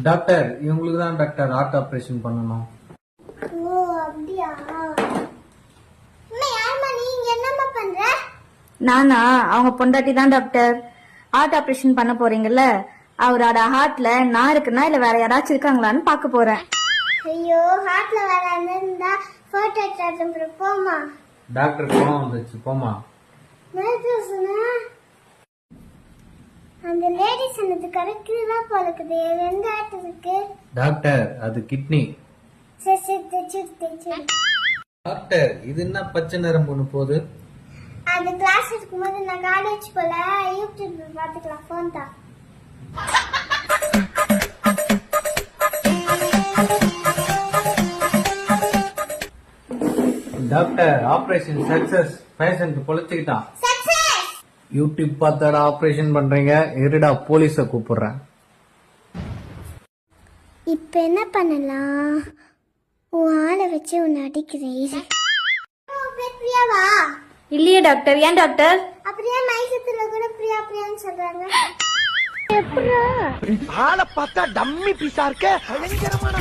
Doctor இவங்களுக்கு தான் doctor heart operation பண்ணணும். ஓ அப்படியா? யாருமா நீங்க என்னம்மா பண்ற? நானா அவங்க பொண்டாட்டி தான் டாக்டர். ஹார்ட் ஆபரேஷன் பண்ண போறீங்கல்ல, அவரோட ஹார்ட்ல நான் இருக்குன்னா இல்ல வேற யாராச்சும் இருக்காங்களான்னு பாக்க போறேன். ஐயோ ஹார்ட்ல வர இருந்தா போட்டோ எடுத்து போமா. டாக்டர் கோவம் வந்துச்சு போமா. அந்த லேடி சொன்னது கரெக்ட் தான் போலக்குது. ரெண்டு ஹார்ட் இருக்கு டாக்டர் அது கிட்னி. சரி சரி சரி. டாக்டர் இது என்ன பச்சை நிறம் பொண்ணு போகுது? அந்த கிளாஸ் இருக்கும்போது நான் காலேஜ் போல யூடியூப்ல பாத்துக்கலாம் போன் தான். Doctor operation success. பேஷண்ட் பொழைச்சுக்கிட்டான். யூடியூப் பார்த்தாடா ஆபரேஷன் பண்றீங்க? இருடா போலீஸ கூப்பிடுறேன். இப்ப என்ன பண்ணலாம்? உன் ஆளை வச்சு உன்னை அடிக்கிறேன். பிரியாவா? இல்லையே டாக்டர். ஏன் டாக்டர்? அப்படியே மைசத்துல கூட பிரியா பிரியான்னு சொல்றாங்க. ஆளை பார்த்தா டம்மி பீஸா இருக்க பயங்கரமான